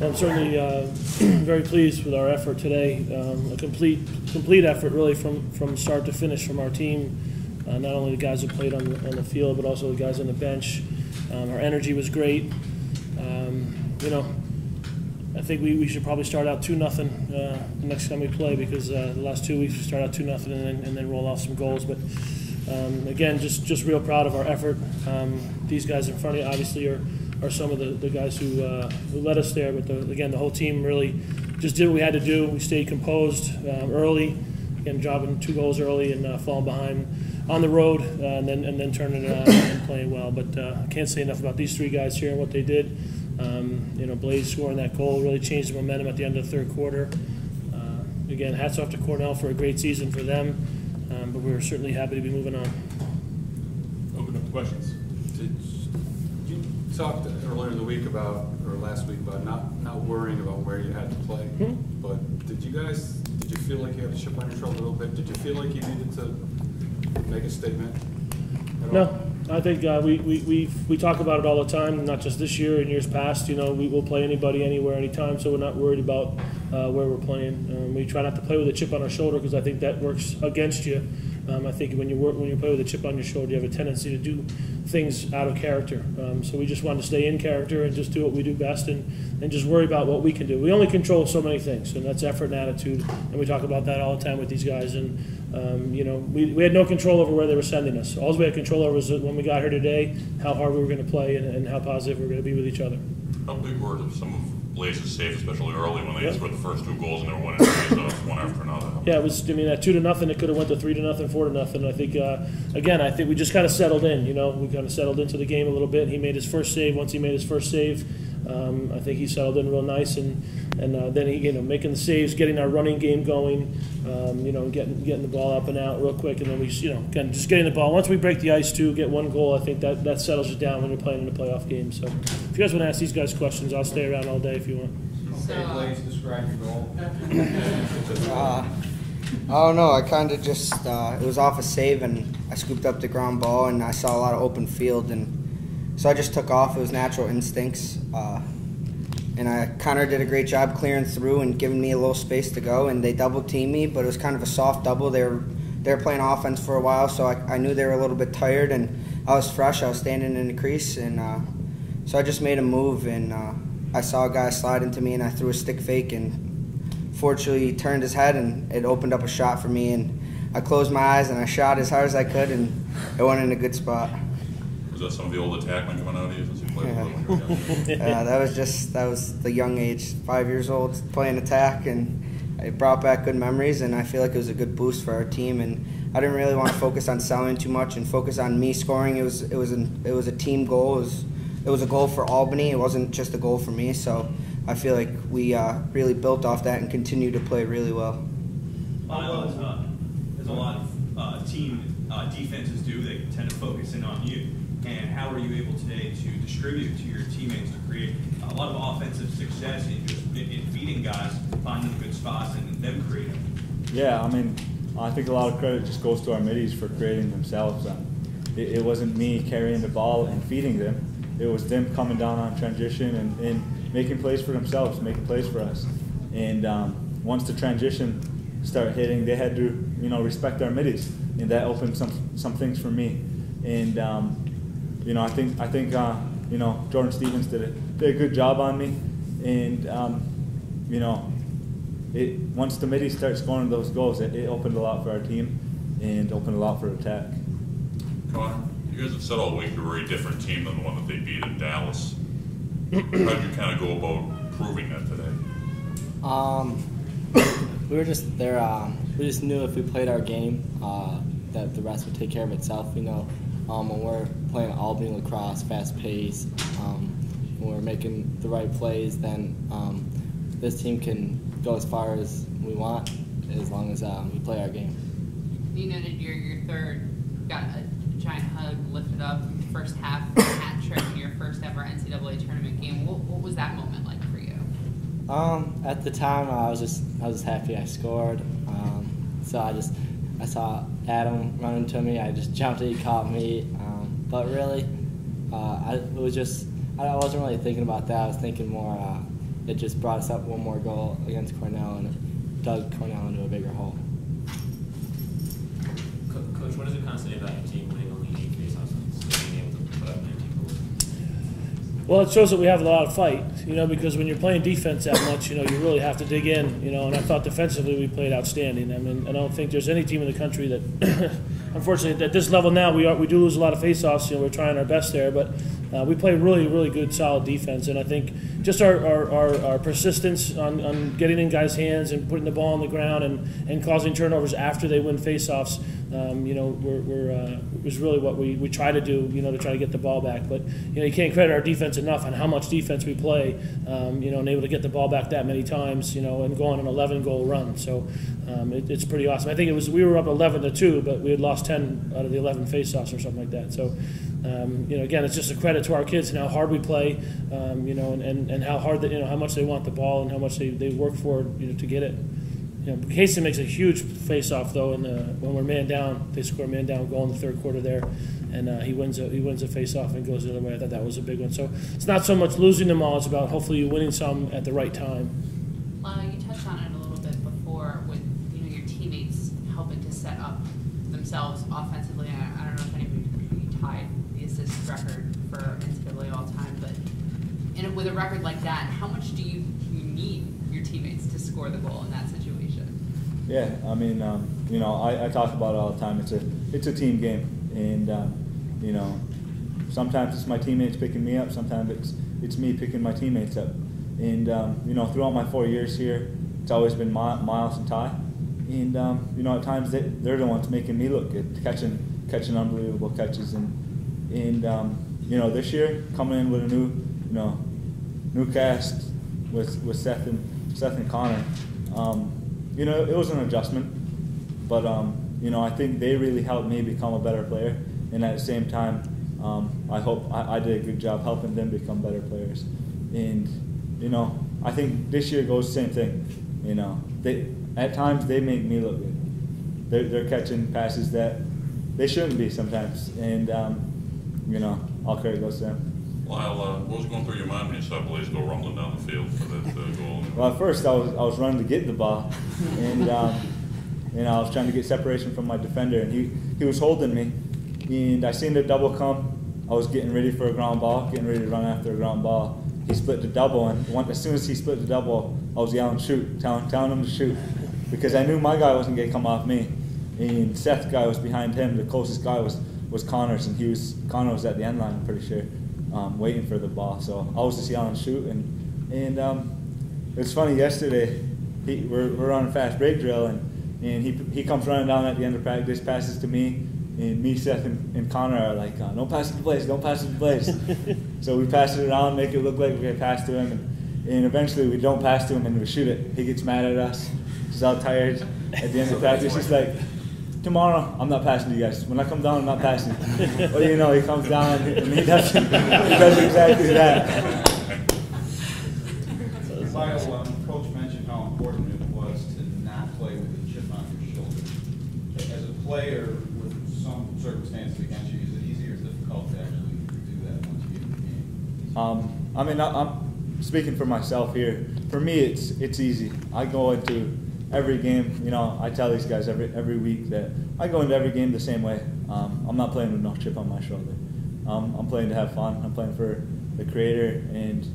Well, I'm certainly very pleased with our effort today. A complete effort, really, from start to finish from our team. Not only the guys who played on the field, but also the guys on the bench. Our energy was great. I think we should probably start out 2-0 the next time we play, because the last 2 weeks we start out 2-0 and then roll off some goals. But again, just real proud of our effort. These guys in front of you obviously are some of the guys who led us there. But again, the whole team really just did what we had to do. We stayed composed early, again dropping 2 goals early and falling behind on the road, and then turning it on and playing well. But I can't say enough about these 3 guys here and what they did. Blaze scoring that goal really changed the momentum at the end of the 3rd quarter. Again, hats off to Cornell for a great season for them, but we're certainly happy to be moving on. Open up to questions. You talked earlier in the week or last week about not worrying about where you had to play, but did you feel like you had a chip on your shoulder a little bit? Did you feel like you needed to make a statement at all? No. I think we talk about it all the time, not just this year and years past. We will play anybody, anywhere, anytime, so we're not worried about where we're playing. We try not to play with a chip on our shoulder, because I think that works against you. I think when you play with a chip on your shoulder, you have a tendency to do things out of character. So we just want to stay in character and just do what we do best, and just worry about what we can do. We only control so many things, and that's effort and attitude, and we talk about that all the time with these guys. And we had no control over where they were sending us. All we had control over was when we got here today, how hard we were going to play and how positive we were going to be with each other. How big were some of Blaze's saves, especially early when they scored the first 2 goals and they were winning one after another? Yeah, it was. At 2-0, it could have went to 3-0, 4-0. I think I think we just kind of settled in. We kind of settled into the game a little bit. He made his first save. Once he made his first save, I think he settled in real nice, and then he making the saves, getting our running game going, getting the ball up and out real quick, and then we again just getting the ball. Once we break the ice too, get 1 goal, I think that settles you down when you're playing in a playoff game. So if you guys want to ask these guys questions, I'll stay around all day if you want. Okay, Blaze, describe your goal. I don't know. I kind of just it was off a save, and I scooped up the ground ball, and I saw a lot of open field, and so I just took off. It was natural instincts, and Connor did a great job clearing through and giving me a little space to go. And they double teamed me, but it was kind of a soft double. They were playing offense for a while, so I knew they were a little bit tired, and I was fresh. I was standing in the crease, and so I just made a move, and I saw a guy slide into me, and I threw a stick fake, and fortunately he turned his head, and it opened up a shot for me, and I closed my eyes and I shot as hard as I could, and it went in a good spot. Was that some of the old attackmen coming out of you since you played with them? Yeah, that was the young age, 5 years old, playing attack, and it brought back good memories, and I feel like it was a good boost for our team. And I didn't really want to focus on selling too much and focus on me scoring. It was a team goal. It was a goal for Albany. It wasn't just a goal for me. So I feel like we really built off that and continued to play really well. There's a lot of team defenses do. They tend to focus in on you. And how were you able today to distribute to your teammates to create a lot of offensive success in feeding guys, finding good spots, and them creating? Yeah, I think a lot of credit just goes to our middies for creating themselves. It wasn't me carrying the ball and feeding them. It was them coming down on transition and making plays for themselves, making plays for us. And once the transition started hitting, they had to, respect our middies, and that opened some things for me. And I think Jordan Stevens did a good job on me. And once the middies start scoring those goals, it opened a lot for our team and opened a lot for attack. Connor, you guys have said all week you're a very different team than the one that they beat in Dallas. How did you kind of go about proving that today? We were just there. We just knew if we played our game, that the rest would take care of itself. We know when we're playing Albany lacrosse, fast pace, when we're making the right plays, then this team can go as far as we want as long as we play our game. You noted your third got a giant hug, lifted up, first half hat trick in your first ever NCAA tournament game. What was that moment like for you? At the time, I was just happy I scored. So I saw Adam run into me. I just jumped and he caught me. But really, I wasn't really thinking about that. I was thinking more it just brought us up one more goal against Cornell, and it dug Cornell into a bigger hole. Coach, what does it kind of say about your team winning only 8 faceoffs and still being able to put up 19 goals? Well, it shows that we have a lot of fight, because when you're playing defense that much, you really have to dig in, and I thought defensively we played outstanding. I mean, I don't think there's any team in the country that, unfortunately, at this level now, we do lose a lot of faceoffs. We're trying our best there, but we play really, really good, solid defense, and I think just our persistence on getting in guys' hands and putting the ball on the ground and causing turnovers after they win faceoffs, was really what we try to do, to try to get the ball back. But you can't credit our defense enough on how much defense we play, and able to get the ball back that many times, and go on an 11-goal run. So it's pretty awesome. I think we were up 11-2, but we had lost 10 out of the 11 faceoffs or something like that. So again, it's just a credit to our kids and how hard we play, and how hard how much they want the ball and how much they work for to get it. Casey makes a huge face-off though, when we're man down. They score a man down goal in the third quarter there, and he wins a face-off and goes the other way. I thought that was a big one. So it's not so much losing them all; it's about hopefully you winning some at the right time. You touched on it a little bit before with your teammates helping to set up themselves offensively. I don't know if anybody tied the assist record for NCAA all time, but with a record like that, how much do you need your teammates to score the goal in that situation? Yeah, I mean, I talk about it all the time. It's a team game, and sometimes it's my teammates picking me up. Sometimes it's me picking my teammates up. And throughout my 4 years here, it's always been Miles and Ty. And at times they're the ones making me look good, catching unbelievable catches. And this year coming in with a new cast with Seth and Connor. It was an adjustment, but I think they really helped me become a better player, and at the same time, I hope I did a good job helping them become better players. And I think this year goes the same thing. At times they make me look good. They're catching passes that they shouldn't be sometimes, and all credit goes to them. Lyle, what was going through your mind when you saw Blaze go rumbling down the field for that goal? Well, at first I was running to get the ball, and I was trying to get separation from my defender, and he was holding me, and I seen the double come. I was getting ready for a ground ball, getting ready to run after a ground ball. He split the double, and as soon as he split the double, I was yelling shoot, telling him to shoot, because I knew my guy wasn't going to come off me, and Seth's guy was behind him. The closest guy was Connor's, and Connor was at the end line, I'm pretty sure. Waiting for the ball, so I was just yelling shoot, and it's funny. Yesterday, we're on a fast break drill, and he comes running down at the end of practice, passes to me, and me, Seth, and Connor are like, "Don't pass it to Blaze, don't pass it to Blaze." So we pass it around, make it look like we get passed to him, and eventually we don't pass to him and we shoot it. He gets mad at us. He's all tired at the end of practice. He's like, "Tomorrow, I'm not passing to you guys. When I come down, I'm not passing." Well, he comes down and he does exactly that. Lyle, Coach mentioned how important it was to not play with a chip on your shoulder. As a player with some circumstances against you, is it easy or difficult to actually do that once you get in the game? I'm speaking for myself here. For me, it's easy. I go into every game, I tell these guys every week that I go into every game the same way. I'm not playing with no chip on my shoulder. I'm playing to have fun. I'm playing for the creator, and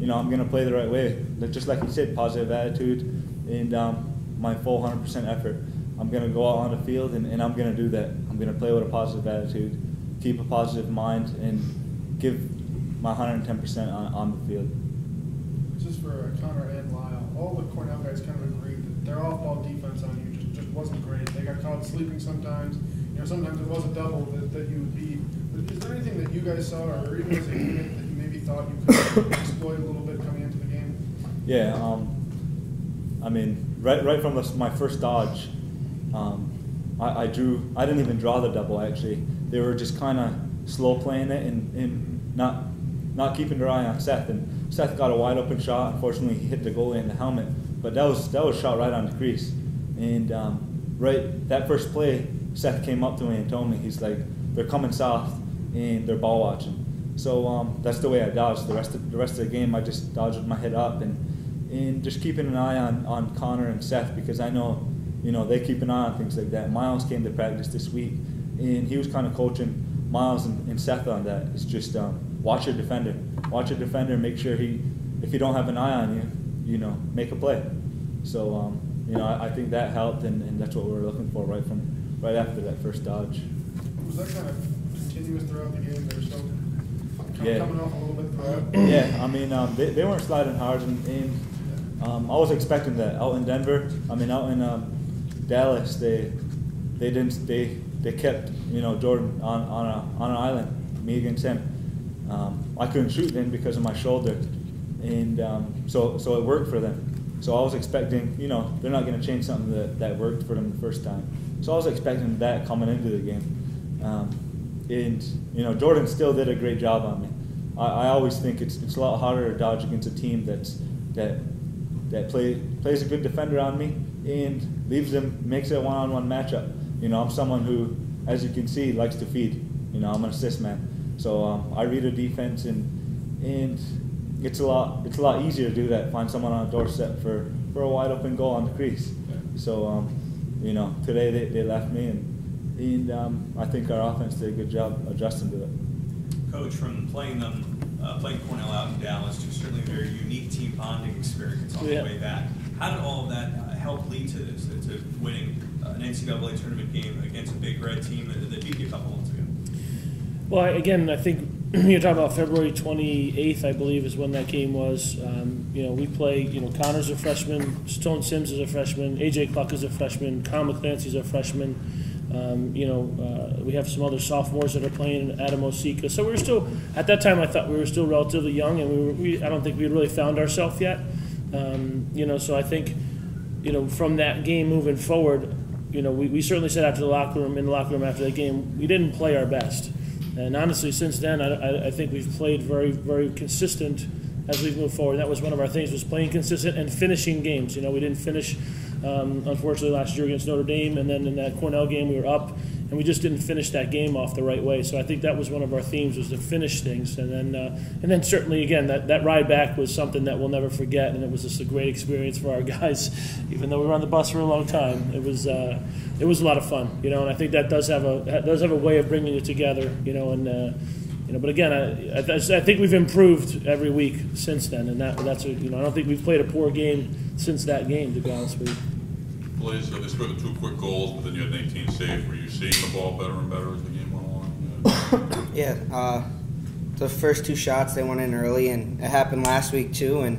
I'm going to play the right way. Just like you said, positive attitude and my full 100% effort. I'm going to go out on the field, and I'm going to do that. I'm going to play with a positive attitude, keep a positive mind, and give my 110% on the field. Just for Connor and Lyle, all the Cornell guys kind of agreed that their off-ball defense on you just wasn't great. They got caught sleeping sometimes. Sometimes it was a double that you would beat. But is there anything that you guys saw, or even as a unit, that you maybe thought you could exploit a little bit coming into the game? Yeah, right from my first dodge, I didn't even draw the double, actually. They were just kind of slow playing it and not keeping their eye on Seth. And Seth got a wide open shot. Unfortunately, he hit the goalie in the helmet, but that was shot right on the crease. And right that first play, Seth came up to me and told me, he's like, "They're coming soft and they're ball watching." So that's the way I dodged. The rest of the game, I just dodged with my head up, and and just keeping an eye on Connor and Seth, because I know, they keep an eye on things like that. Miles came to practice this week, and he was kind of coaching Miles and Seth on that. It's just watch your defender. Watch your defender. Make sure if you don't have an eye on you, make a play. So I think that helped, and that's what we were looking for right after that first dodge. Was that kind of continuous throughout the game? They were still coming off a little bit throughout. Yeah, I mean they weren't sliding hard, and I was expecting that out in Denver. I mean out in Dallas, they kept Jordan on an island, me against him. I couldn't shoot then because of my shoulder, and so it worked for them. So I was expecting, they're not going to change something that worked for them the first time. So I was expecting that coming into the game, and Jordan still did a great job on me. I always think it's a lot harder to dodge against a team that plays a good defender on me and makes it a one-on-one matchup. I'm someone who, as you can see, likes to feed. I'm an assist man. So I read a defense, and it's a lot easier to do that. Find someone on a doorstep for a wide open goal on the crease. So today they left me, and I think our offense did a good job adjusting to it. Coach, from playing Cornell out in Dallas to certainly a very unique team bonding experience on the way back, how did all of that help lead to this, to winning an NCAA tournament game against a Big Red team that beat you a couple months ago? Well, again, I think you're talking about February 28th, I believe, is when that game was. We play, Connor's a freshman, Stone Sims is a freshman, AJ Cluck is a freshman, Kyle McClancy's a freshman. We have some other sophomores that are playing, Adam Osika. So we were still, at that time, I thought we were still relatively young, and I don't think we had really found ourselves yet. So I think, from that game moving forward, we certainly said in the locker room after that game, we didn't play our best. And honestly, since then, I think we've played very, very consistent as we've moved forward. That was one of our things, was playing consistent and finishing games. We didn't finish, unfortunately, last year against Notre Dame, and then in that Cornell game we were up, and we just didn't finish that game off the right way. So I think that was one of our themes, was to finish things. And then certainly, again, that ride back was something that we'll never forget, and it was just a great experience for our guys. Even though we were on the bus for a long time, it was a lot of fun, and I think that does have a way of bringing you together, But again, I think we've improved every week since then, and that's I don't think we've played a poor game since that game, to be honest with you. Blaze, they scored the 2 quick goals, but then you had 19 saves. Were you seeing the ball better and better as the game went along? Yeah, the first 2 shots, they went in early, and it happened last week too. And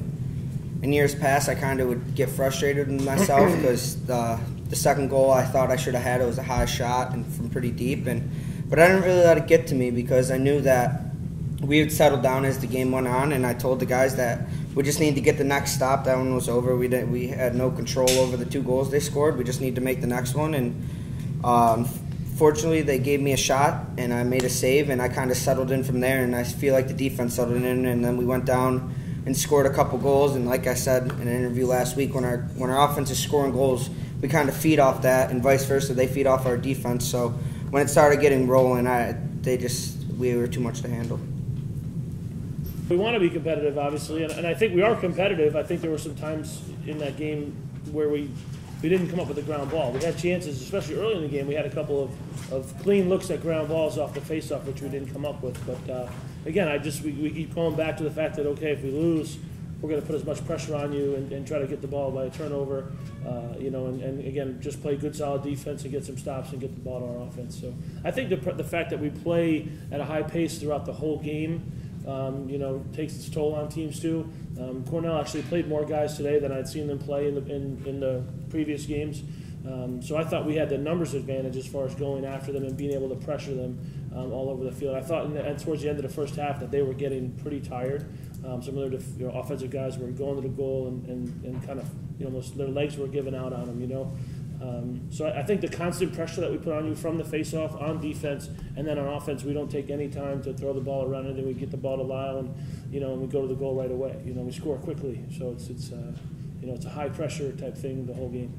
in years past, I kind of would get frustrated with myself because the second goal I thought I should have had. It was a high shot and from pretty deep, but I didn't really let it get to me because I knew that we would settle down as the game went on, and I told the guys that we just need to get the next stop. That one was over. We had no control over the 2 goals they scored. We just need to make the next one, and fortunately they gave me a shot, and I made a save, and I kind of settled in from there, and I feel like the defense settled in, and then we went down and scored a couple goals. And like I said in an interview last week, when our offense is scoring goals, we kind of feed off that, and vice versa. They feed off our defense. So when it started getting rolling, we were too much to handle. We want to be competitive, obviously, and I think we are competitive. I think there were some times in that game where we didn't come up with a ground ball. We had chances, especially early in the game. We had a couple of clean looks at ground balls off the faceoff, which we didn't come up with. But again, we keep going back to the fact that, okay, if we lose, we're going to put as much pressure on you and try to get the ball by a turnover, and again, just play good, solid defense and get some stops and get the ball to our offense. So I think the fact that we play at a high pace throughout the whole game, takes its toll on teams too. Cornell actually played more guys today than I'd seen them play in the previous games. So I thought we had the numbers advantage as far as going after them and being able to pressure them all over the field. I thought towards the end of the first half that they were getting pretty tired. Some of their offensive guys were going to the goal and kind of their legs were giving out on them. So I think the constant pressure that we put on you from the face-off on defense, and then on offense, we don't take any time to throw the ball around, and then we get the ball to Lyle, and we go to the goal right away. We score quickly, so it's a high pressure type thing the whole game.